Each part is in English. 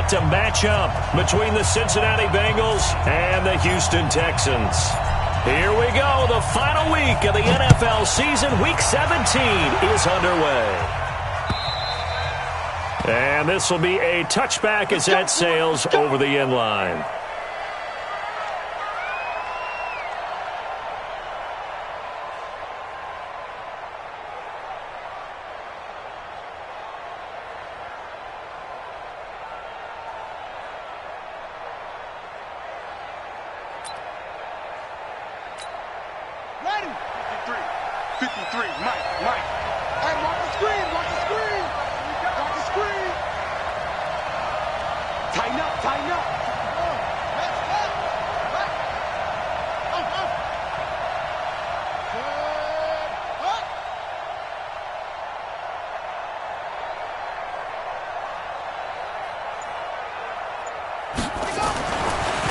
set to match up between the Cincinnati Bengals and the Houston Texans. Here we go. The final week of the NFL season. Week 17 is underway. And this will be a touchback as that sails over the end line.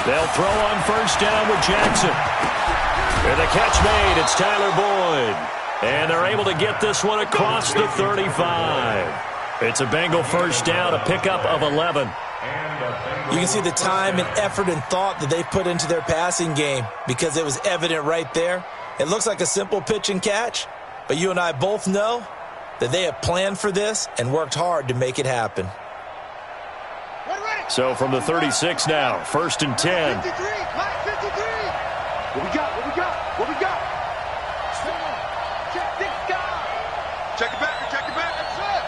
They'll throw on first down with Jackson. And the catch made. It's Tyler Boyd. And they're able to get this one across the 35. It's a Bengal first down, a pickup of 11. You can see the time and effort and thought that they put into their passing game because it was evident right there. It looks like a simple pitch and catch, but you and I both know that they have planned for this and worked hard to make it happen. So from the 36 now, first and 10. 53, Mike, 53. What we got? What we got? What we got? Check this guy. Check it back. Check it back. That's it.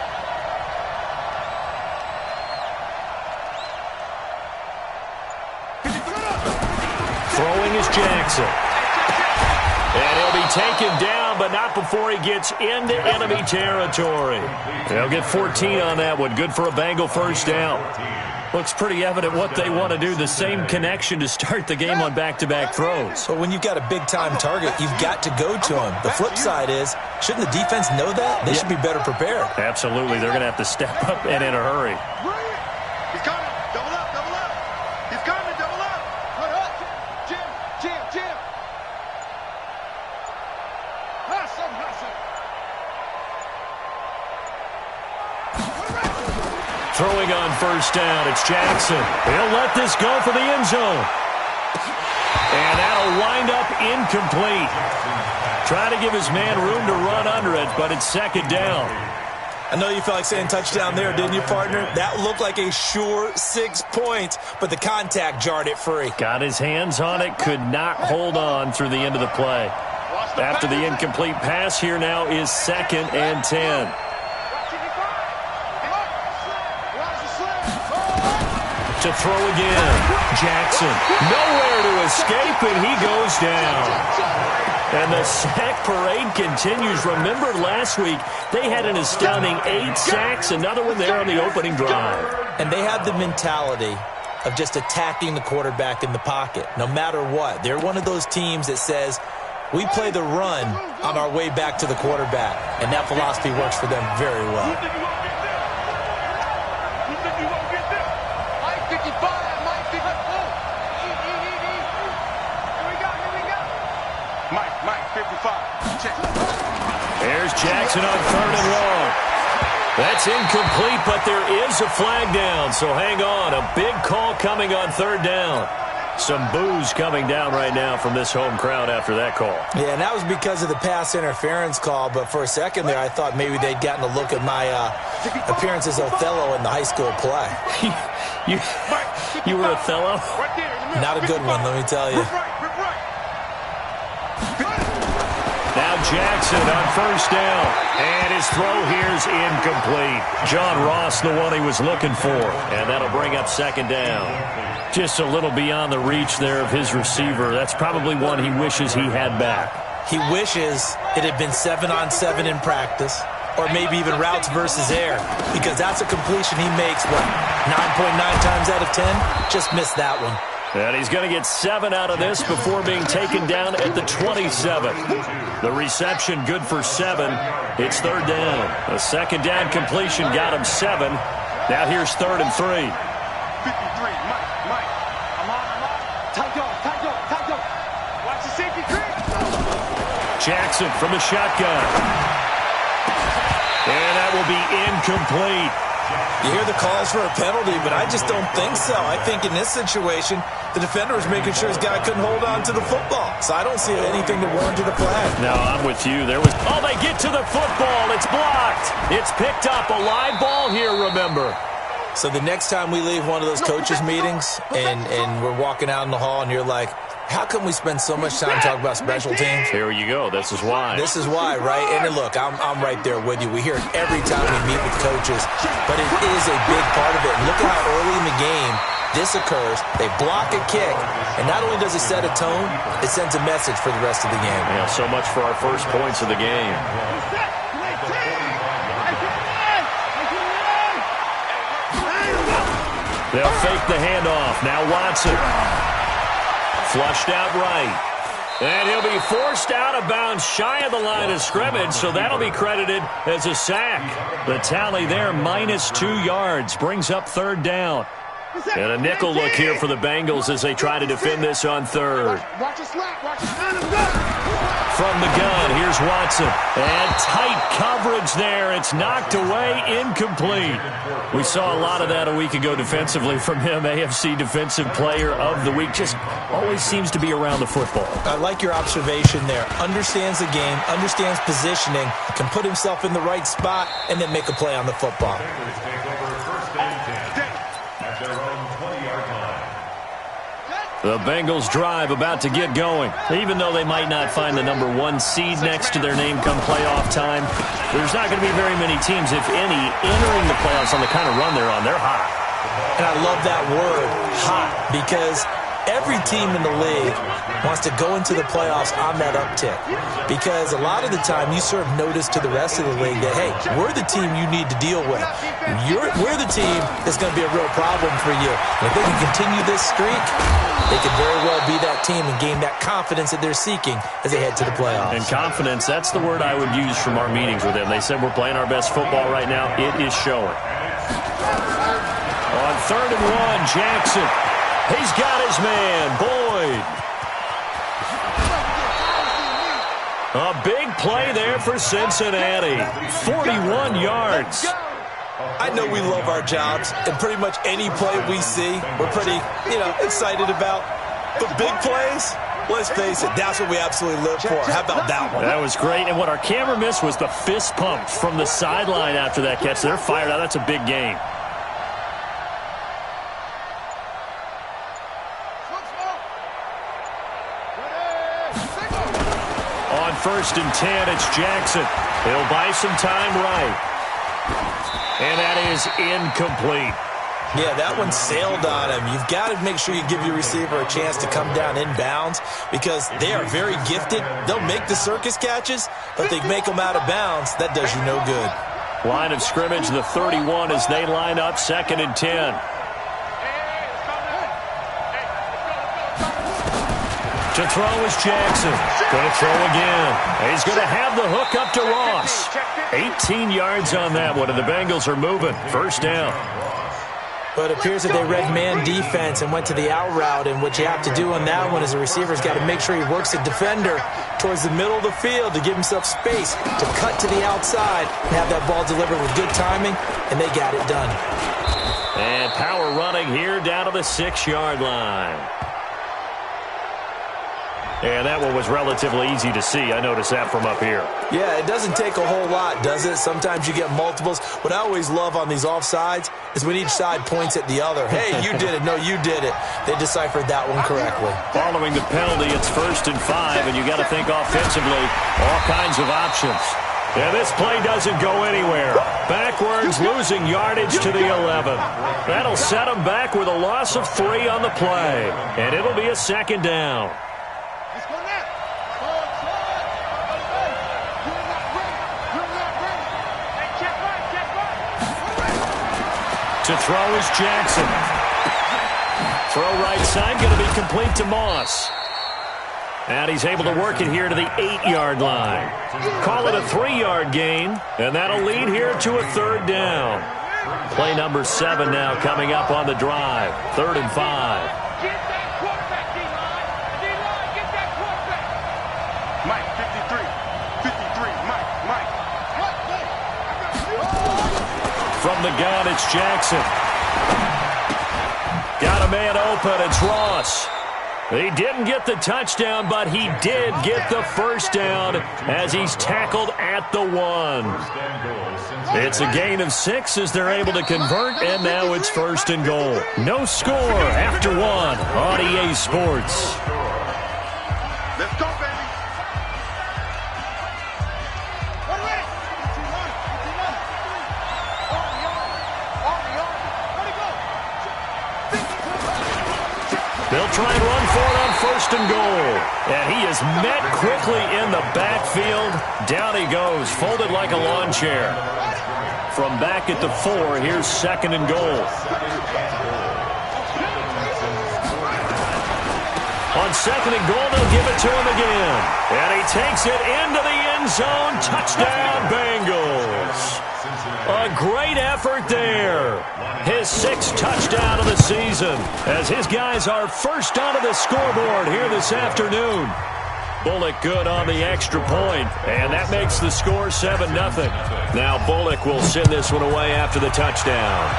Throwing is Jackson. And he'll be taken down, but not before he gets into enemy territory. They'll get 14 on that one. Good for a Bengal first down. Looks pretty evident what they want to do. The same connection to start the game on back-to-back throws. So when you've got a big-time target, you've got to go to him. The flip side is, shouldn't the defense know that? They should be better prepared. Absolutely. They're going to have to step up and in a hurry. He's coming. Double up, double up. He's coming, double up. Hold up. Jim. Hustle. Throwing on first down, it's Jackson. He'll let this go for the end zone. And that'll wind up incomplete. Trying to give his man room to run under it, but it's second down. I know you felt like saying touchdown there, didn't you, partner? That looked like a sure 6 points, but the contact jarred it free. Got his hands on it, could not hold on through the end of the play. After the incomplete pass, here now is second and 10. To throw again. Jackson nowhere to escape, and he goes down. And the sack parade continues. Remember last week, they had an astounding 8 sacks, another one there on the opening drive. And they have the mentality of just attacking the quarterback in the pocket, no matter what. They're one of those teams that says, we play the run on our way back to the quarterback. And that philosophy works for them very well. There's Jackson on third and long. That's incomplete, but there is a flag down, so hang on. A big call coming on third down. Some boos coming down right now from this home crowd after that call. Yeah, and that was because of the pass interference call, but for a second there I thought maybe they'd gotten a look at my appearance as Othello in the high school play. You were Othello? Not a good one, let me tell you. Now Jackson on first down. And his throw here's incomplete. John Ross, the one he was looking for. And that'll bring up second down. Just a little beyond the reach there of his receiver. That's probably one he wishes he had back. He wishes it had been 7-on-7 in practice, or maybe even routes versus air, because that's a completion he makes, 9.9 times out of 10? Just missed that one. And he's going to get 7 out of this before being taken down at the 27. The reception good for 7. It's third down. A second down completion got him 7. Now here's third and 3. 53, Mike. I'm on. Tight dog. Watch the safety creep. Jackson from the shotgun. And that will be incomplete. You hear the calls for a penalty, but I just don't think so. I think in this situation, the defender was making sure his guy couldn't hold on to the football. So I don't see anything to warrant the flag. No, I'm with you. Oh, they get to the football. It's blocked. It's picked up. A live ball here, remember. So the next time we leave one of those coaches' meetings and we're walking out in the hall and you're like, how come we spend so much time talking about special teams? Here you go. This is why. This is why, right? And look, I'm right there with you. We hear it every time we meet with coaches, but it is a big part of it. And look at how early in the game this occurs. They block a kick, and not only does it set a tone, it sends a message for the rest of the game. Yeah, so much for our first points of the game. They'll fake the handoff. Now Watson. Flushed out right. And he'll be forced out of bounds shy of the line of scrimmage, so that'll be credited as a sack. The tally there, -2 yards, brings up third down. And a nickel look here for the Bengals as they try to defend this on third. From the gun, here's Watson. And tight coverage there. It's knocked away, incomplete. We saw a lot of that a week ago defensively from him. AFC Defensive Player of the Week. Just always seems to be around the football. I like your observation there. Understands the game, understands positioning, can put himself in the right spot, and then make a play on the football. The Bengals drive about to get going. Even though they might not find the #1 seed next to their name come playoff time, there's not going to be very many teams, if any, entering the playoffs on the kind of run they're on. They're hot. And I love that word, hot, because every team in the league wants to go into the playoffs on that uptick. Because a lot of the time you serve notice to the rest of the league that, hey, we're the team you need to deal with. We're the team that's going to be a real problem for you. And if they can continue this streak, they could very well be that team and gain that confidence that they're seeking as they head to the playoffs. And confidence, that's the word I would use from our meetings with them. They said we're playing our best football right now. It is showing. On 3rd and 1, Jackson. He's got his man, Boyd. A big play there for Cincinnati. 41 yards. I know we love our jobs, and pretty much any play we see, we're pretty, excited about. But big plays, let's face it, that's what we absolutely live for. How about that one? That was great, and what our camera missed was the fist pump from the sideline after that catch. They're fired out. That's a big game. On 1st and 10, it's Jackson. He'll buy some time right. And that is incomplete. Yeah, that one sailed on him. You've got to make sure you give your receiver a chance to come down inbounds because they are very gifted. They'll make the circus catches, but they make them out of bounds. That does you no good. Line of scrimmage, the 31 as they line up, 2nd and 10. To throw is Jackson. Going to throw again. He's going to have the hook up to Ross. 18 yards on that one, and the Bengals are moving. 1st down. But it appears that they read man defense and went to the out route, and what you have to do on that one is the receiver's got to make sure he works the defender towards the middle of the field to give himself space to cut to the outside and have that ball delivered with good timing, and they got it done. And power running here down to the 6-yard line. And that one was relatively easy to see. I noticed that from up here. Yeah, it doesn't take a whole lot, does it? Sometimes you get multiples. What I always love on these offsides is when each side points at the other. Hey, you did it. No, you did it. They deciphered that one correctly. Following the penalty, it's 1st and 5, and you got to think offensively, all kinds of options. And this play doesn't go anywhere. Backwards, losing yardage to the 11. That'll set them back with a loss of 3 on the play. And it'll be a 2nd down. To throw is Jackson. Throw right side, going to be complete to Moss. And he's able to work it here to the 8-yard line. Call it a 3-yard gain, and that'll lead here to a 3rd down. Play number 7 now coming up on the drive. 3rd and 5. Get that quarterback, D-line. D-line, get that quarterback. Mike, 53. 53, Mike. From the gun, it's Jackson. Got a man open, it's Ross. He didn't get the touchdown, but he did get the first down as he's tackled at the 1. It's a gain of 6 as they're able to convert, and now it's 1st and goal. No score after 1 on EA Sports. Let's go, baby. They'll try and run for it on 1st and goal. And he is met quickly in the backfield. Down he goes, folded like a lawn chair. From back at the 4, here's 2nd and goal. On 2nd and goal, they'll give it to him again. And he takes it into the end zone. Touchdown, Bengals. A great effort there. His 6th touchdown of the season as his guys are first onto the scoreboard here this afternoon. Bullock good on the extra point, and that makes the score 7-0. Now Bullock will send this one away after the touchdown.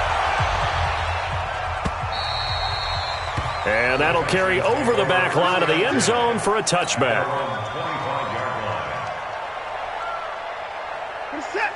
And that'll carry over the back line of the end zone for a touchback.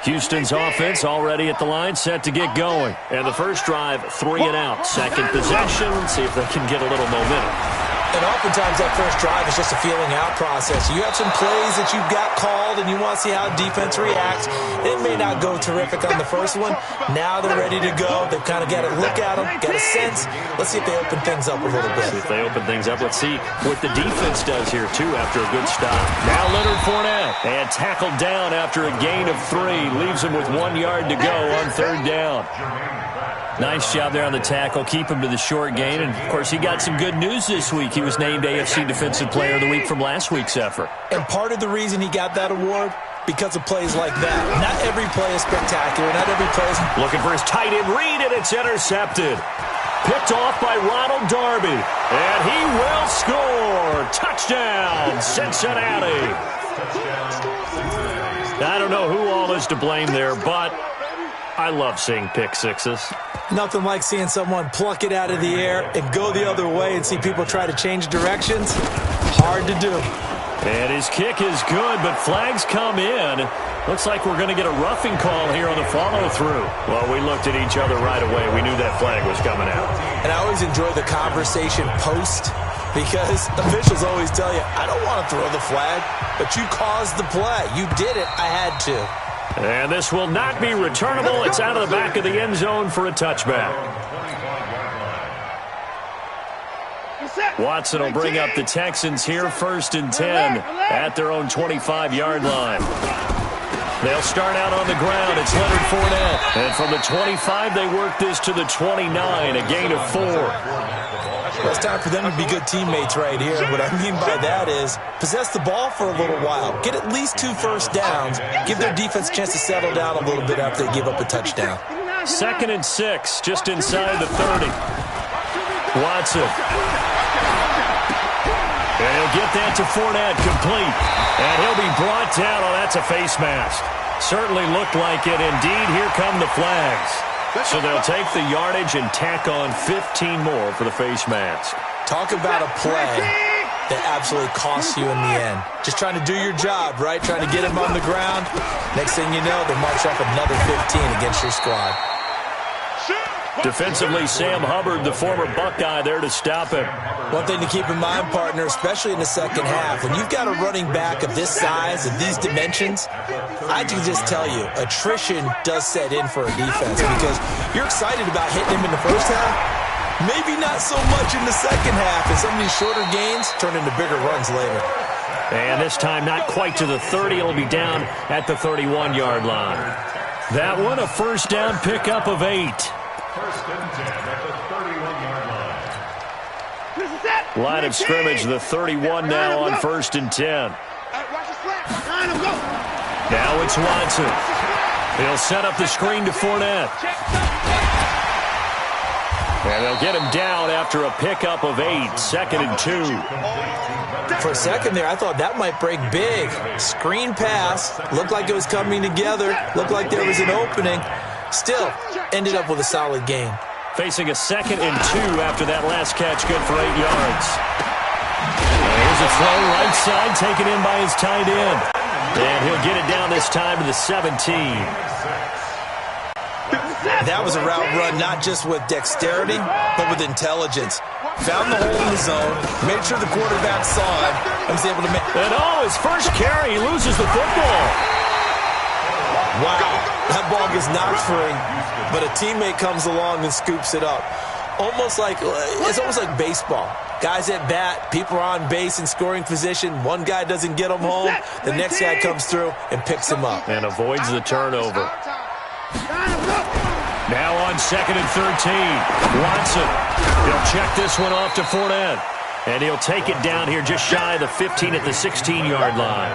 Houston's offense already at the line, set to get going. And the first drive, 3 and out. Second possession, see if they can get a little momentum. And oftentimes that first drive is just a feeling out process. You have some plays that you've got called and you want to see how defense reacts. It may not go terrific on the first one. Now they're ready to go. They've kind of got to look at them, get a sense. Let's see if they open things up a little bit. See if they open things up. Let's see what the defense does here, too, after a good stop. Now Leonard Fournette, and tackled down after a gain of 3. Leaves him with 1 yard to go on 3rd down. Nice job there on the tackle. Keep him to the short gain. And, of course, he got some good news this week. He was named AFC Defensive Player of the Week from last week's effort. And part of the reason he got that award, because of plays like that. Not every play is spectacular. Not every play is... Looking for his tight end read, and it's intercepted. Picked off by Ronald Darby. And he will score. Touchdown, Cincinnati. I don't know who all is to blame there, but I love seeing pick sixes. Nothing like seeing someone pluck it out of the air and go the other way and see people try to change directions. Hard to do. And his kick is good, but flags come in. Looks like we're going to get a roughing call here on the follow-through. Well, we looked at each other right away. We knew that flag was coming out. And I always enjoy the conversation post, because officials always tell you, I don't want to throw the flag, but you caused the play. You did it. I had to. And this will not be returnable. It's out of the back of the end zone for a touchback. Watson will bring up the Texans here, 1st and 10 at their own 25-yard line. They'll start out on the ground. It's Leonard Fournette. And from the 25, they work this to the 29, a gain of 4. Well, it's time for them to be good teammates right here. What I mean by that is possess the ball for a little while. Get at least 2 first downs. Give their defense a chance to settle down a little bit after they give up a touchdown. 2nd and 6, just inside the 30. Watson. And he'll get that to Fournette, complete. And he'll be brought down. Oh, that's a face mask. Certainly looked like it. Indeed, here come the flags. So they'll take the yardage and tack on 15 more for the face mask. Talk about a play that absolutely costs you in the end. Just trying to do your job, right? Trying to get him on the ground. Next thing you know, they march up another 15 against your squad. Defensively, Sam Hubbard, the former Buckeye, there to stop him. One thing to keep in mind, partner, especially in the second half, when you've got a running back of this size, of these dimensions, I can just tell you, attrition does set in for a defense because you're excited about hitting him in the first half, maybe not so much in the second half, and some of these shorter gains turn into bigger runs later. And this time not quite to the 30. It'll be down at the 31-yard line. That one, a first down pickup of 8. Line of scrimmage, the 31 now on 1st and 10. Now it's Watson. He'll set up the screen to Fournette. And they'll get him down after a pickup of 8, 2nd and 2. For a second there, I thought that might break big. Screen pass. Looked like it was coming together. Looked like there was an opening. Still, ended up with a solid game. Facing a 2nd and 2 after that last catch, good for 8 yards. Here's a throw right side, taken in by his tight end. And he'll get it down this time to the 17. That was a route run not just with dexterity, but with intelligence. Found the hole in the zone, made sure the quarterback saw it, and was able to make... And his first carry, he loses the football. Wow, that ball gets knocked free, but a teammate comes along and scoops it up. It's almost like baseball. Guys at bat, people are on base in scoring position. One guy doesn't get him home. The next guy comes through and picks him up. And avoids the turnover. Now on 2nd and 13. Watson. He'll check this one off to Fournette. And he'll take it down here just shy of the 15 at the 16-yard line.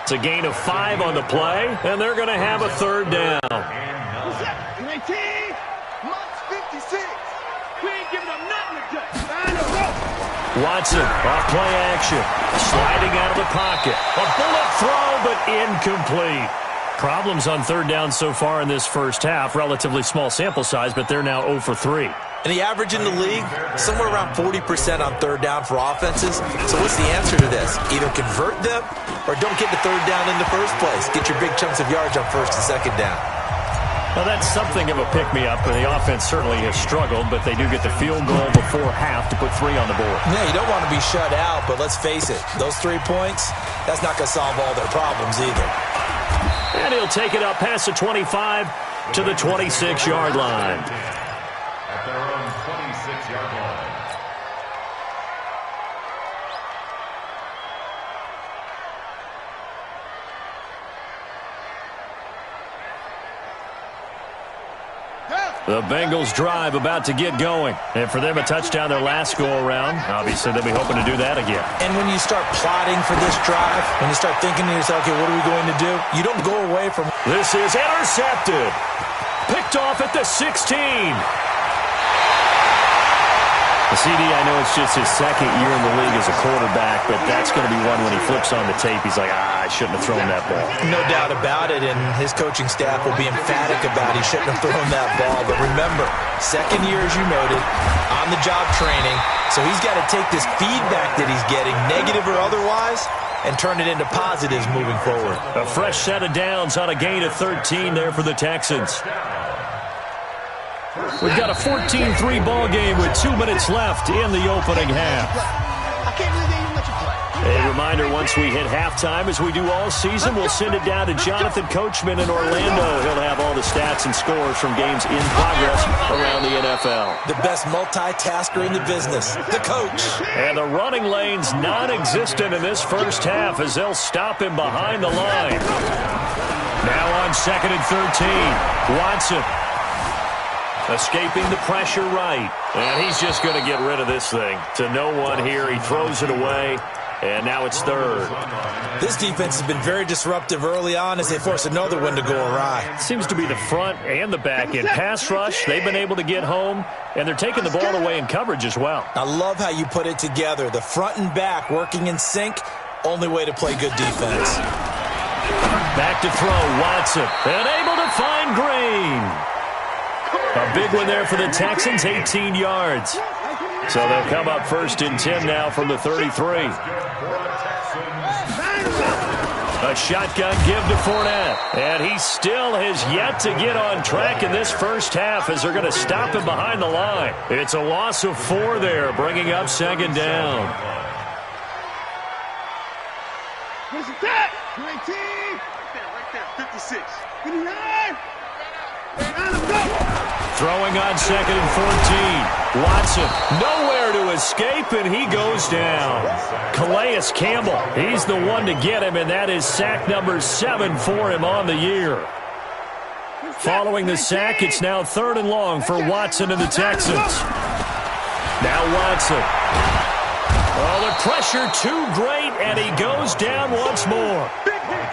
It's a gain of 5 on the play, and they're going to have a 3rd down. Watson, off play action, sliding out of the pocket. A bullet throw, but incomplete. Problems on 3rd down so far in this first half. Relatively small sample size, but they're now 0 for 3. And the average in the league, somewhere around 40% on 3rd down for offenses. So what's the answer to this? Either convert them or don't get the 3rd down in the first place. Get your big chunks of yards on 1st and 2nd down. Well, that's something of a pick-me-up, and the offense certainly has struggled, but they do get the field goal before half to put 3 on the board. Yeah, you don't want to be shut out, but let's face it, those 3 points, that's not going to solve all their problems either. And he'll take it up past the 25 to the 26-yard line. At their own 26-yard line. The Bengals drive about to get going. And for them, a touchdown their last go-around. Obviously, they'll be hoping to do that again. And when you start plotting for this drive, when you start thinking to yourself, okay, what are we going to do? You don't go away from... This is intercepted. Picked off at the 16. The CD, I know it's just his 2nd year in the league as a quarterback, but that's going to be one when he flips on the tape. He's like, I shouldn't have thrown that ball. No doubt about it, and his coaching staff will be emphatic about he shouldn't have thrown that ball. But remember, 2nd year, as you noted, on-the-job training, so he's got to take this feedback that he's getting, negative or otherwise, and turn it into positives moving forward. A fresh set of downs on a gain of 13 there for the Texans. We've got a 14-3 ball game with 2 minutes left in the opening half. A reminder, once we hit halftime, as we do all season, we'll send it down to Jonathan Coachman in Orlando. He'll have all the stats and scores from games in progress around the NFL. The best multitasker in the business, the coach. And the running lane's non-existent in this first half as they'll stop him behind the line. Now on 2nd and 13, Watson. Escaping the pressure right. And he's just going to get rid of this thing. To no one here. He throws it away. And now it's 3rd. This defense has been very disruptive early on as they force another one to go awry. Seems to be the front and the back end. Pass rush, they've been able to get home. And they're taking the ball away in coverage as well. I love how you put it together. The front and back working in sync. Only way to play good defense. Back to throw, Watson. And able to find Green. A big one there for the Texans, 18 yards. So they'll come up 1st and 10 now from the 33. A shotgun give to Fournette. And he still has yet to get on track in this first half as they're going to stop him behind the line. It's a loss of 4 there, bringing up 2nd down. Where's it at? 19. Right there, 56. 59. Throwing on 2nd and 14. Watson, nowhere to escape, and he goes down. Calais Campbell, he's the one to get him, and that is sack number 7 for him on the year. Following the sack, it's now 3rd and long for Watson and the Texans. Now Watson. Oh, the pressure too great, and he goes down once more.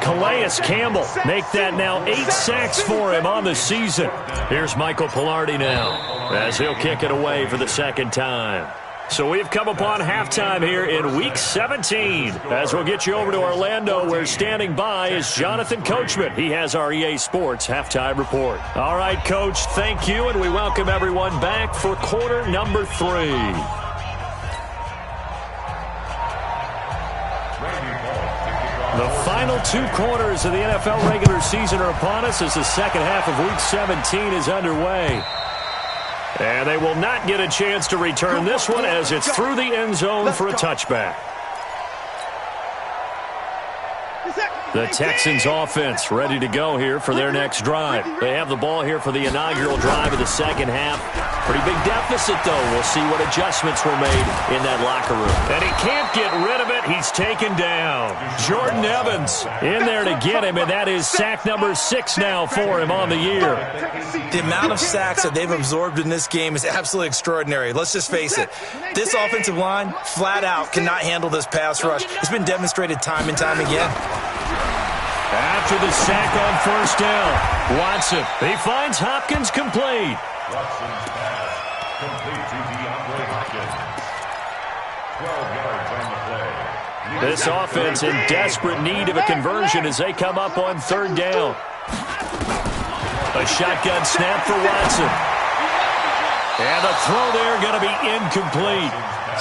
Calais Campbell make that now 8 sacks for him on the season. Here's Michael Pilardi now as he'll kick it away for the 2nd time. So we've come upon halftime here in Week 17. As we'll get you over to Orlando, where standing by is Jonathan Coachman. He has our EA Sports halftime report. All right, Coach, thank you, and we welcome everyone back for quarter number 3. The final 2 quarters of the NFL regular season are upon us as the second half of Week 17 is underway. And they will not get a chance to return this one as it's through the end zone for a touchback. The Texans offense ready to go here for their next drive. They have the ball here for the inaugural drive of the second half. Pretty big deficit, though. We'll see what adjustments were made in that locker room. And he can't get rid of it. He's taken down. Jordan Evans in there to get him, and that is sack number 6 now for him on the year. The amount of sacks that they've absorbed in this game is absolutely extraordinary. Let's just face it. This offensive line, flat out, cannot handle this pass rush. It's been demonstrated time and time again. After the sack on first down, Watson, he finds Hopkins complete. Watson's pass complete to DeAndre Hopkins. 12 yards on the play. This offense in desperate need of a conversion as they come up on third down. A shotgun snap for Watson. And the throw there going to be incomplete.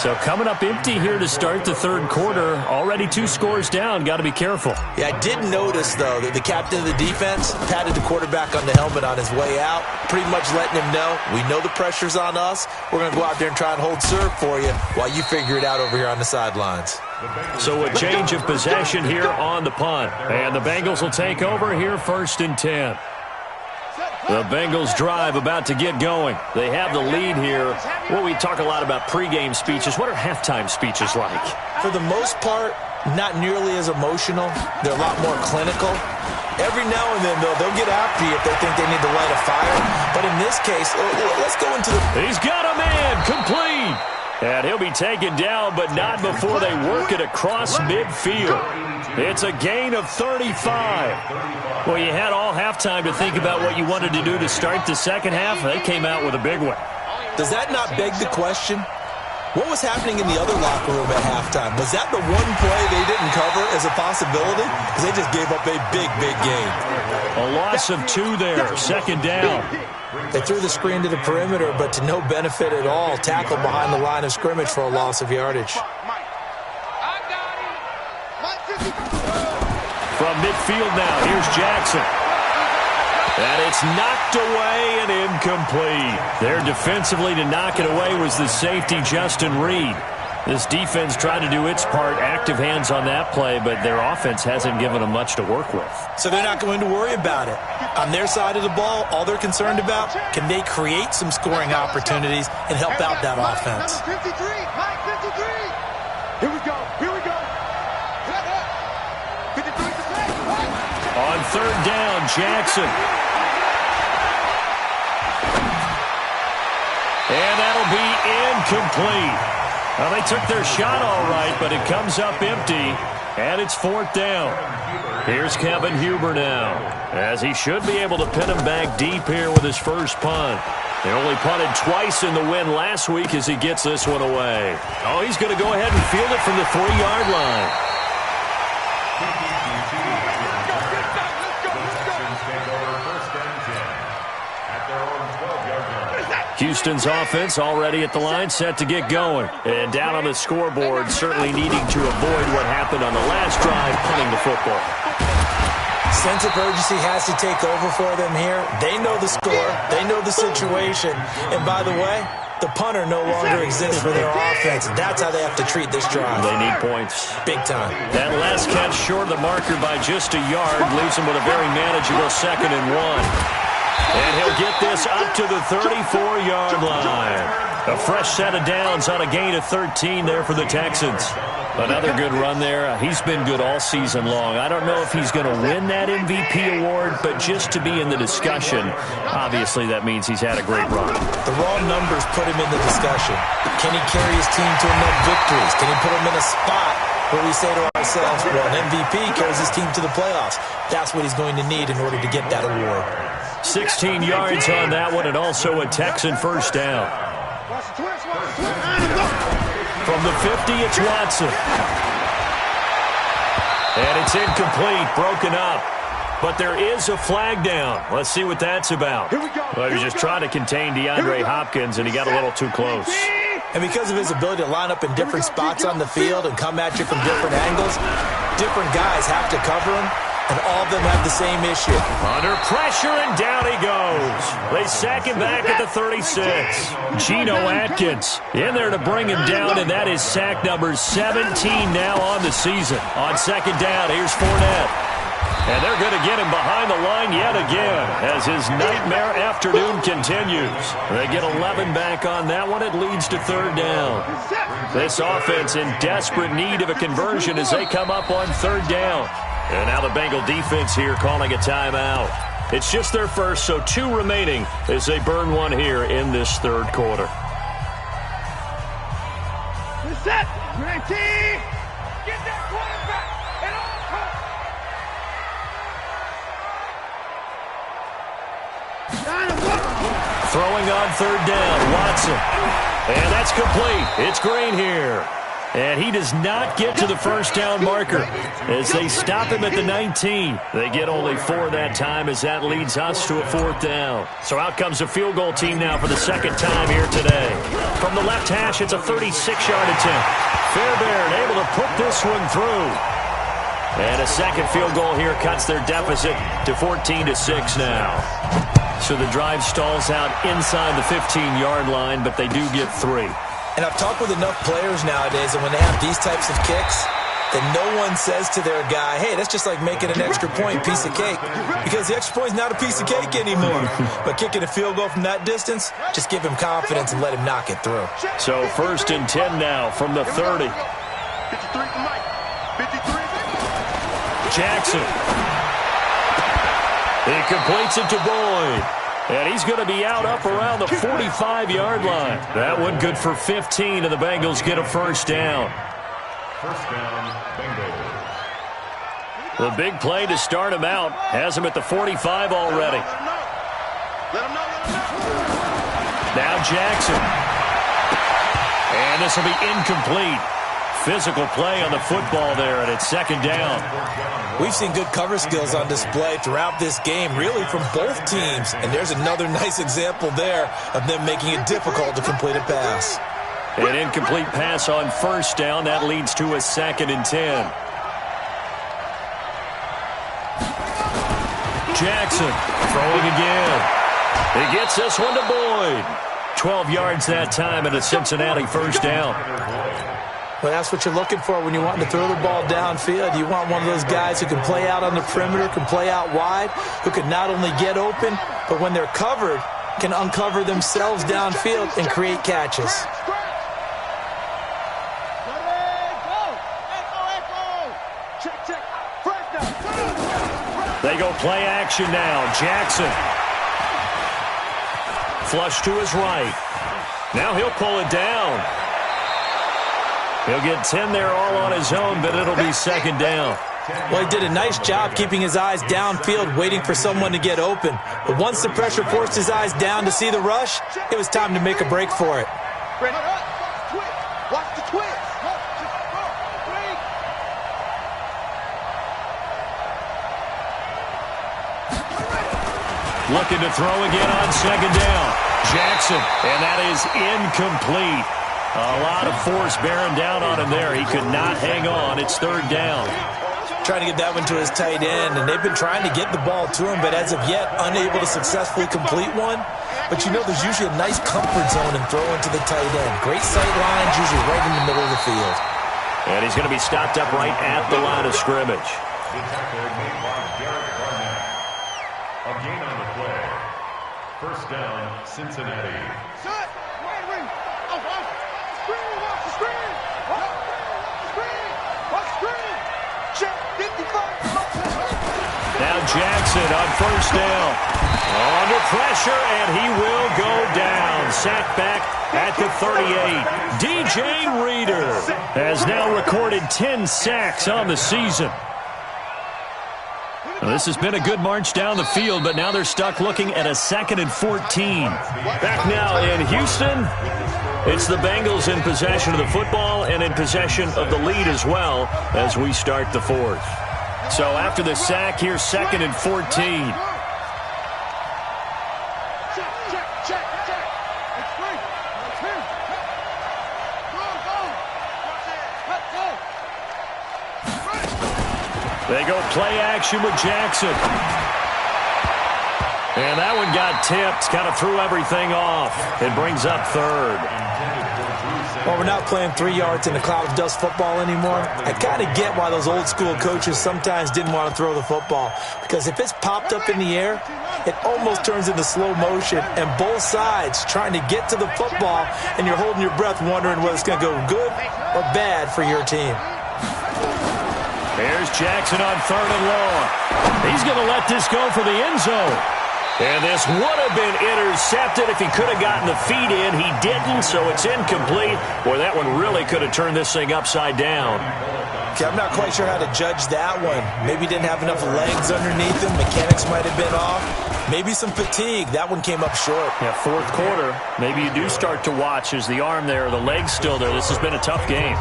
So coming up empty here to start the third quarter. Already 2 scores down. Got to be careful. Yeah, I did notice, though, that the captain of the defense patted the quarterback on the helmet on his way out, pretty much letting him know, we know the pressure's on us. We're going to go out there and try and hold serve for you while you figure it out over here on the sidelines. So a change of possession here on the punt. And the Bengals will take over here 1st and 10. The Bengals drive about to get going. They have the lead here. Well, we talk a lot about pregame speeches. What are halftime speeches like? For the most part, not nearly as emotional. They're a lot more clinical. Every now and then, though, they'll get after you if they think they need to light a fire. But in this case, let's go into the... He's got a man complete. And he'll be taken down, but not before they work it across midfield. It's a gain of 35. Well, you had all halftime to think about what you wanted to do to start the second half. They came out with a big one. Does that not beg the question? What was happening in the other locker room at halftime? Was that the one play they didn't cover as a possibility? Because they just gave up a big, big gain. A loss of 2 there, 2nd down. They threw the screen to the perimeter, but to no benefit at all. Tackled behind the line of scrimmage for a loss of yardage. From midfield now, here's Jackson. And it's knocked away and incomplete. There defensively to knock it away was the safety, Justin Reed. This defense tried to do its part, active hands on that play, but their offense hasn't given them much to work with. So they're not going to worry about it. On their side of the ball, all they're concerned about, can they create some scoring opportunities and help out that offense? Here we go. Here we go. 53 to play. On third down, Jackson. And that'll be incomplete. Well, they took their shot all right, but it comes up empty, and it's 4th down. Here's Kevin Huber now, as he should be able to pin him back deep here with his first punt. They only punted twice in the win last week as he gets this one away. Oh, he's going to go ahead and field it from the 3-yard line. Houston's offense already at the line, set to get going. And down on the scoreboard, certainly needing to avoid what happened on the last drive, punting the football. Sense of urgency has to take over for them here. They know the score. They know the situation. And by the way, the punter no longer exists for their offense. That's how they have to treat this drive. They need points. Big time. That last catch short of the marker by just a yard leaves them with a very manageable 2nd and 1. And he'll get this up to the 34-yard line. A fresh set of downs on a gain of 13 there for the Texans. Another good run there. He's been good all season long. I don't know if he's going to win that MVP award, but just to be in the discussion, obviously that means he's had a great run. The raw numbers put him in the discussion. Can he carry his team to enough victories? Can he put him in a spot where we say to ourselves, well, an MVP carries his team to the playoffs? That's what he's going to need in order to get that award. 16 yards on that one, and also a Texan first down. Watch the twist. From the 50, it's Watson. And it's incomplete, broken up. But there is a flag down. Let's see what that's about. Well, he was just trying to contain DeAndre Hopkins, and he got a little too close. And because of his ability to line up in different spots on the field and come at you from different angles, different guys have to cover him, and all of them have the same issue. Under pressure, and down he goes. They sack him back at the 36. Geno Atkins in there to bring him down, and that is sack number 17 now on the season. On second down, here's Fournette. And they're going to get him behind the line yet again as his nightmare afternoon continues. They get 11 back on that one. It leads to third down. This offense in desperate need of a conversion as they come up on third down. And now the Bengal defense here calling a timeout. It's just their first, so 2 remaining as they burn one here in this third quarter. Set. Ready. Get that quarterback. And Throwing on third down, Watson. And that's complete. It's Green here. And he does not get to the first down marker as they stop him at the 19. They get only 4 that time as that leads us to a fourth down. So out comes a field goal team now for the second time here today. From the left hash, it's a 36-yard attempt. Fairbairn able to put this one through. And a second field goal here cuts their deficit to 14-6 now. So the drive stalls out inside the 15-yard line, but they do get 3. And I've talked with enough players nowadays, and when they have these types of kicks, that no one says to their guy, hey, that's just like making an extra point, piece of cake. Because the extra point is not a piece of cake anymore. But kicking a field goal from that distance, just give him confidence and let him knock it through. So 1st and 10 now from the 30. 53 for Mike. 53. Jackson. He completes it to Boyd. And he's going to be out up around the 45-yard line. That one good for 15, and the Bengals get a first down. First down, Bengals. The big play to start him out has him at the 45 already. Let him know. Now Jackson. And this will be incomplete. Physical play on the football there, and it's second down. We've seen good cover skills on display throughout this game, really from both teams. And there's another nice example there of them making it difficult to complete a pass. An incomplete pass on first down. That leads to a 2nd and 10. Jackson throwing again. He gets this one to Boyd. 12 yards that time and a Cincinnati first down. Well, that's what you're looking for when you're wanting to throw the ball downfield. You want one of those guys who can play out on the perimeter, can play out wide, who can not only get open, but when they're covered, can uncover themselves downfield and create catches. They go play action now. Jackson. Flush to his right. Now he'll pull it down. He'll get 10 there all on his own, but it'll be second down. Well, he did a nice job keeping his eyes downfield, waiting for someone to get open. But once the pressure forced his eyes down to see the rush, it was time to make a break for it. Watch the twist. Looking to throw again on second down. Jackson, and that is incomplete. A lot of force bearing down on him there. He could not hang on. It's third down. Trying to get that one to his tight end, and they've been trying to get the ball to him, but as of yet, unable to successfully complete one. But you know there's usually a nice comfort zone in throwing to the tight end. Great sight lines, usually right in the middle of the field. And he's going to be stopped up right at the line of scrimmage. The tackle made by Derek Barnett. A gain on the play. First down, Cincinnati. Shut. Wait. Screen. Watch the screen. Watch the screen. Check 55. Now Jackson on first down. Under pressure, and he will go down. Sacked back at the 38. DJ Reader has now recorded 10 sacks on the season. Well, this has been a good march down the field, but now they're stuck looking at a 2nd and 14. Back now in Houston, It's the Bengals in possession of the football and in possession of the lead as well as we start the fourth. So after the sack, here's 2nd and 14. They go play action with Jackson. And that one got tipped, kind of threw everything off. It brings up 3rd. Well, we're not playing 3 yards in a cloud of dust football anymore. I kind of get why those old school coaches sometimes didn't want to throw the football. Because if it's popped up in the air, it almost turns into slow motion. And both sides trying to get to the football, and you're holding your breath wondering whether it's going to go good or bad for your team. Here's Jackson on 3rd and long. He's going to let this go for the end zone. And this would have been intercepted if he could have gotten the feet in. He didn't, so it's incomplete. Boy, that one really could have turned this thing upside down. Okay, I'm not quite sure how to judge that one. Maybe he didn't have enough legs underneath him. Mechanics might have been off. Maybe some fatigue. That one came up short. Yeah, 4th quarter. Maybe you do start to watch as the arm there, the leg's still there. This has been a tough game.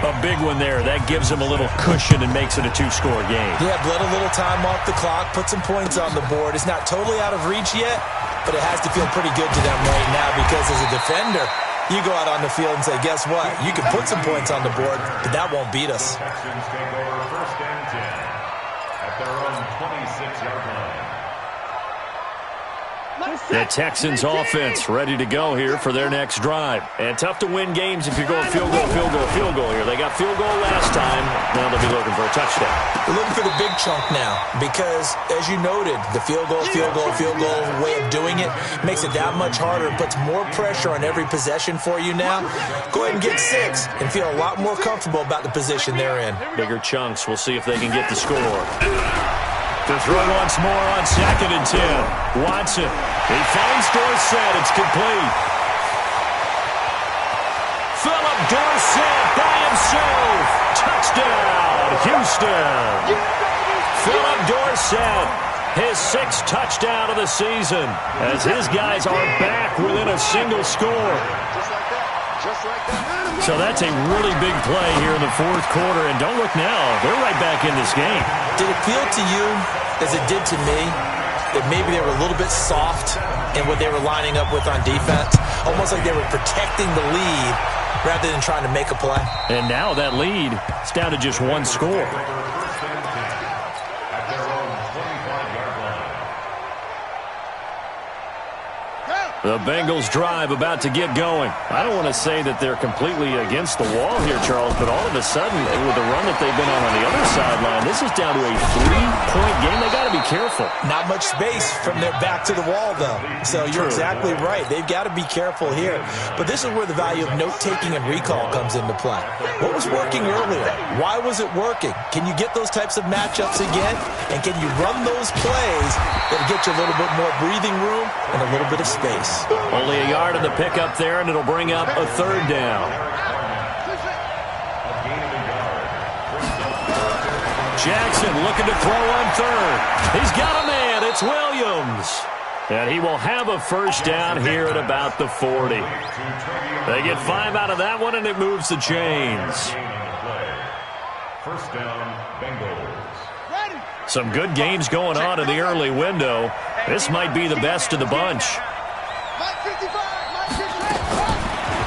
A big one there. That gives him a little cushion and makes it a 2-score game. Yeah, bled a little time off the clock, put some points on the board. It's not totally out of reach yet, but it has to feel pretty good to them right now because as a defender, you go out on the field and say, guess what? You can put some points on the board, but that won't beat us. Texans take over 1st and 10 at their own 26-yard line. The Texans offense ready to go here for their next drive. And tough to win games if you're going field goal, field goal, field goal here. They got field goal last time. Now they'll be looking for a touchdown. They're looking for the big chunk now because, as you noted, the field goal way of doing it makes it that much harder and puts more pressure on every possession for you now. Go ahead and get 6 and feel a lot more comfortable about the position they're in. Bigger chunks. We'll see if they can get the score. To throw once more on 2nd and 10. Watson. He finds Dorsett. It's complete. Philip Dorsett by himself. Touchdown, Houston. Philip Dorsett, his 6th touchdown of the season, as his guys are back within a single score. So that's a really big play here in the 4th quarter. And don't look now. They're right back in this game. Did it feel to you, as it did to me, that maybe they were a little bit soft in what they were lining up with on defense? Almost like they were protecting the lead rather than trying to make a play. And now that lead is down to just 1 score. The Bengals drive about to get going. I don't want to say that they're completely against the wall here, Charles, but all of a sudden, with the run that they've been on the other sideline, this is down to a 3-point game. They got to be careful. Not much space from their back to the wall, though. So you're exactly right. They've got to be careful here. But this is where the value of note-taking and recall comes into play. What was working earlier? Why was it working? Can you get those types of matchups again? And can you run those plays that'll get you a little bit more breathing room and a little bit of space? Only a yard in the pickup there, and it'll bring up a 3rd down. Jackson looking to throw on 3rd. He's got a man. It's Williams. And he will have a 1st down here at about the 40. They get 5 out of that one, and it moves the chains. 1st down, Bengals. Some good games going on in the early window. This might be the best of the bunch.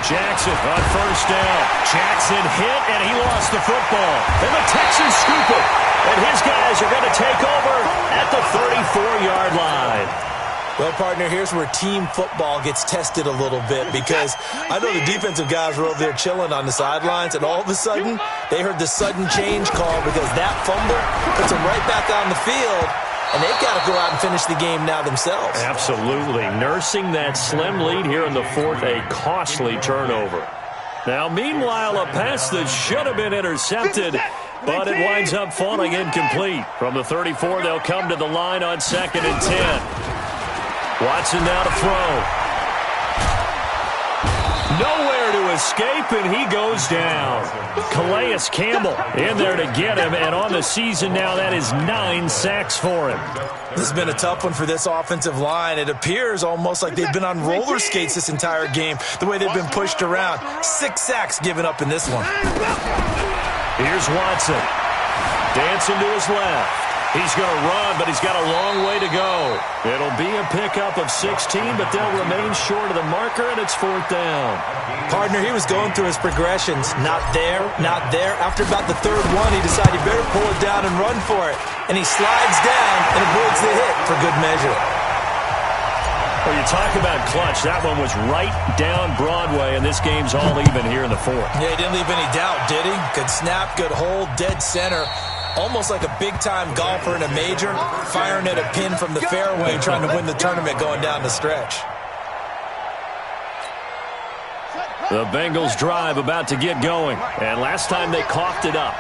Jackson on 1st down. Jackson hit, and he lost the football. And the Texans scoop it. And his guys are going to take over at the 34-yard line. Well, partner, here's where team football gets tested a little bit because I know the defensive guys were over there chilling on the sidelines, and all of a sudden, they heard the sudden change call because that fumble puts them right back on the field, and they've got to go out and finish the game now themselves. Absolutely. Nursing that slim lead here in the 4th, a costly turnover. Now, meanwhile, a pass that should have been intercepted, but it winds up falling incomplete. From the 34, they'll come to the line on 2nd and 10. Watson now to throw. Nowhere to escape, and he goes down. Calais Campbell in there to get him, and on the season now, that is 9 sacks for him. This has been a tough one for this offensive line. It appears almost like they've been on roller skates this entire game, the way they've been pushed around. 6 sacks given up in this one. Here's Watson. Dancing to his left. He's going to run, but he's got a long way to go. It'll be a pickup of 16, but they'll remain short of the marker, and it's 4th down. Partner, he was going through his progressions. Not there, not there. After about the 3rd one, he decided he better pull it down and run for it. And he slides down and avoids the hit for good measure. Well, you talk about clutch. That one was right down Broadway, and this game's all even here in the 4th. Yeah, he didn't leave any doubt, did he? Good snap, good hold, dead center. Almost like a big-time golfer in a major, firing at a pin from the fairway, trying to win the tournament going down the stretch. The Bengals drive about to get going. And last time they coughed it up,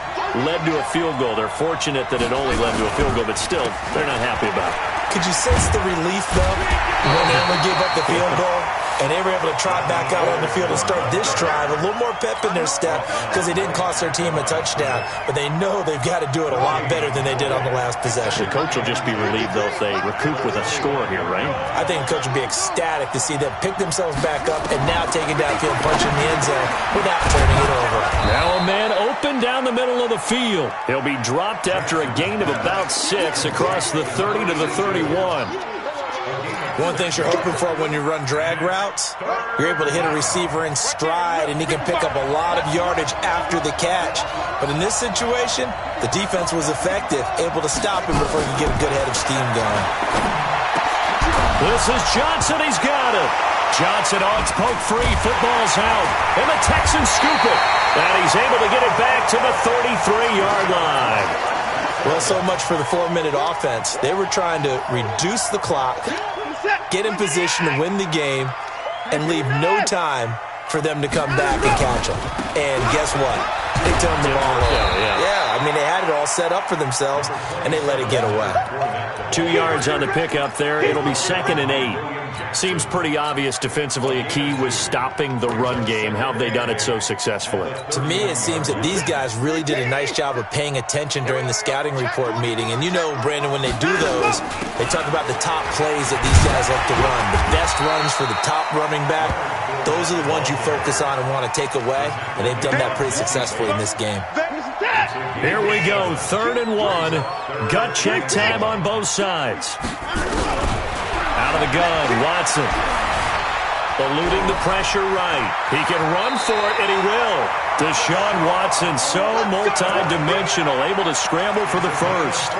led to a field goal. They're fortunate that it only led to a field goal, but still, they're not happy about it. Could you sense the relief, though, when they only gave up the field goal? And they were able to trot back out on the field and start this drive. A little more pep in their step because they didn't cost their team a touchdown. But they know they've got to do it a lot better than they did on the last possession. The coach will just be relieved, though, if they recoup with a score here, right? I think the coach will be ecstatic to see them pick themselves back up and now take it downfield, punching the end zone without turning it over. Now a man open down the middle of the field. He'll be dropped after a gain of about 6 across the 30 to the 31. One thing you're hoping for when you run drag routes, you're able to hit a receiver in stride, and he can pick up a lot of yardage after the catch. But in this situation, the defense was effective, able to stop him before he could get a good head of steam going. This is Johnson. He's got it. Johnson on poke free. Football's out. And the Texans scoop it. And he's able to get it back to the 33-yard line. Well, so much for the 4-minute offense. They were trying to reduce the clock, get in position to win the game, and leave no time for them to come back and catch them. And guess what? They turned the ball over. Yeah, I mean, they had it all set up for themselves, and they let it get away. 2 yards on the pickup there. It'll be 2nd and 8. Seems pretty obvious defensively a key was stopping the run game. How have they done it so successfully? To me, it seems that these guys really did a nice job of paying attention during the scouting report meeting. And you know, Brandon, when they do those, they talk about the top plays that these guys like to run. The best runs for the top running back, those are the ones you focus on and want to take away. And they've done that pretty successfully in this game. Here we go, 3rd and 1. Gut check time on both sides. Out of the gun, Watson. Eluding the pressure right. He can run for it, and he will. Deshaun Watson, so multi-dimensional, able to scramble for the first.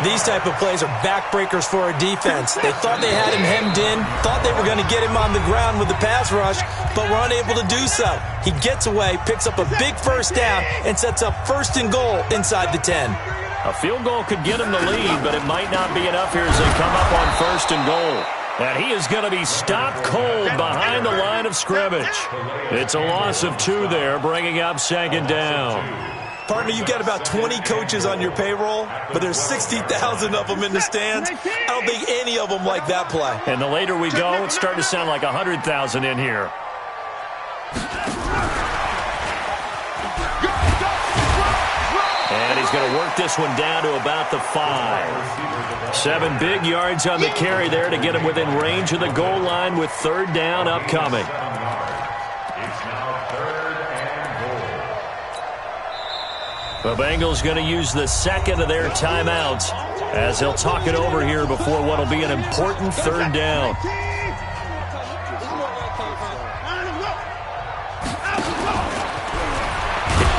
These type of plays are backbreakers for a defense. They thought they had him hemmed in, thought they were going to get him on the ground with the pass rush, but were unable to do so. He gets away, picks up a big first down, and sets up 1st and goal inside the 10. A field goal could get him the lead, but it might not be enough here as they come up on 1st and goal. And he is going to be stopped cold behind the line of scrimmage. It's a loss of 2 there, bringing up 2nd down. Partner, you've got about 20 coaches on your payroll, but there's 60,000 of them in the stands. I don't think any of them like that play. And the later we go, it's starting to sound like 100,000 in here. And he's going to work this one down to about the 5. 7 big yards on the carry there to get him within range of the goal line with 3rd down upcoming. It's now 3rd and goal. The Bengals going to use the 2nd of their timeouts as they'll talk it over here before what will be an important 3rd down.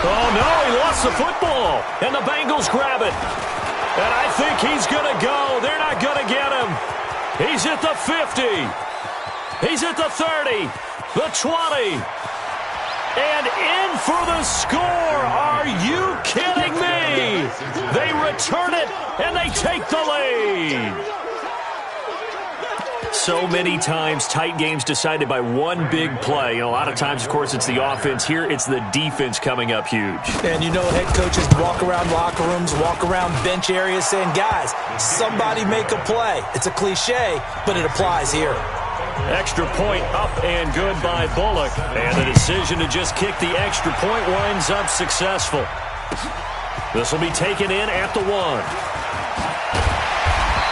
Oh, no, he lost the football, and the Bengals grab it. And I think he's going to go. They're not going to get him. He's at the 50. He's at the 30, the 20, and in for the score. Are you kidding me? They return it, and they take the lead. So many times, tight games decided by one big play. A lot of times, of course, it's the offense. Here, it's the defense coming up huge. And you know, head coaches walk around locker rooms, walk around bench areas saying, guys, somebody make a play. It's a cliche, but it applies here. Extra point up and good by Bullock. And the decision to just kick the extra point winds up successful. This will be taken in at the 1.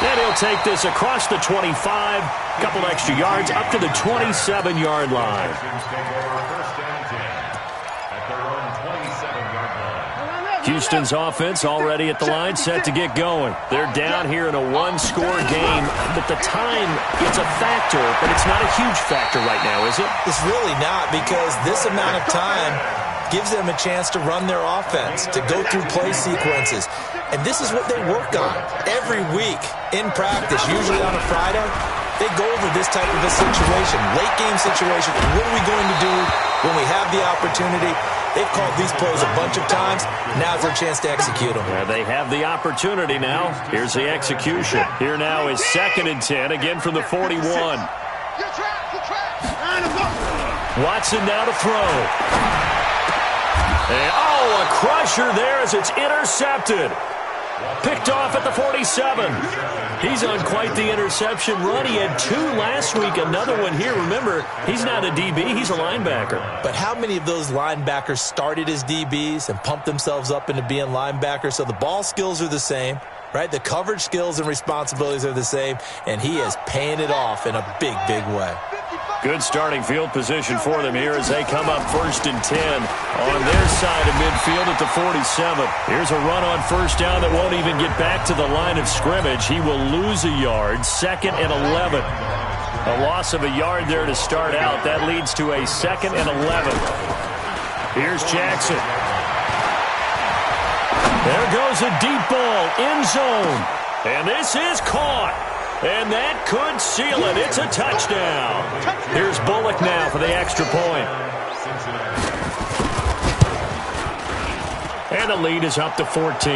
And he'll take this across the 25. Couple extra yards up to the 27-yard line. Houston's offense already at the line, set to get going. They're down here in a one-score game, but the time, it's a factor, but it's not a huge factor right now, is it? It's really not, because this amount of time gives them a chance to run their offense, to go through play sequences. And this is what they work on every week in practice, usually on a Friday. They go over this type of a situation, late-game situation. What are we going to do when we have the opportunity? They've called these plays a bunch of times. Now's their chance to execute them. Yeah, they have the opportunity now. Here's the execution. Here now is 2nd and 10, again from the 41. Watson now to throw. And, a crusher there as it's intercepted. Picked off at the 47. He's on quite the interception run. He had 2 last week, another one here. Remember, he's not a DB, he's a linebacker. But how many of those linebackers started as DBs and pumped themselves up into being linebackers? So the ball skills are the same, right? The coverage skills and responsibilities are the same, and he is paying it off in a big, big way. Good starting field position for them here as they come up 1st and 10 on their side of midfield at the 47. Here's a run on 1st down that won't even get back to the line of scrimmage. He will lose a yard, 2nd and 11. A loss of a yard there to start out. That leads to a 2nd and 11. Here's Jackson. There goes a deep ball, end zone. And this is caught. And that could seal it. It's a touchdown. Here's Bullock now for the extra point. And the lead is up to 14.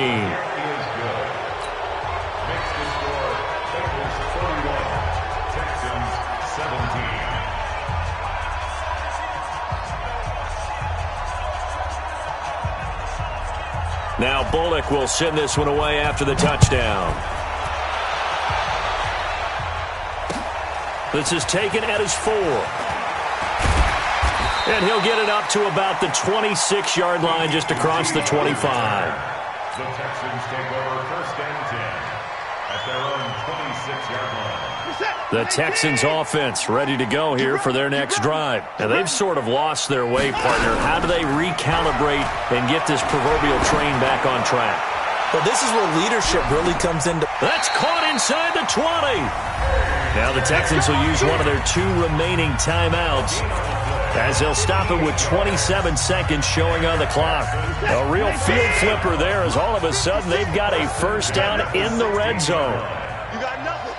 Now Bullock will send this one away after the touchdown. This is taken at his 4. And he'll get it up to about the 26-yard line just across the 25. The Texans take over 1st and 10 at their own 26-yard line. The Texans offense ready to go here for their next drive. Now they've sort of lost their way, partner. How do they recalibrate and get this proverbial train back on track? Well, this is where leadership really comes into. That's caught inside the 20. Now the Texans will use one of their 2 remaining timeouts as they'll stop it with 27 seconds showing on the clock. A real field flipper there as all of a sudden they've got a 1st down in the red zone. You got nothing.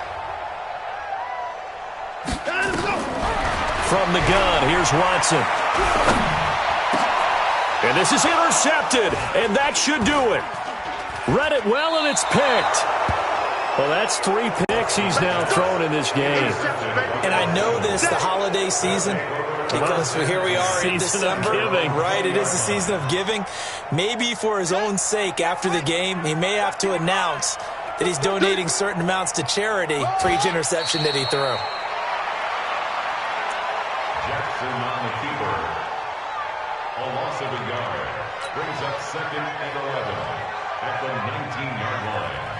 From the gun, here's Watson. And this is intercepted, and that should do it. Read it well, and it's picked. Well, that's 3 picks he's now thrown in this game. And I know this, the holiday season, because here we are in December. Season of giving. Right, it is the season of giving. Maybe for his own sake, after the game, he may have to announce that he's donating certain amounts to charity for each interception that he threw. Jackson on the keeper. A loss of a yard brings up 2nd and 11 at the 19-yard line.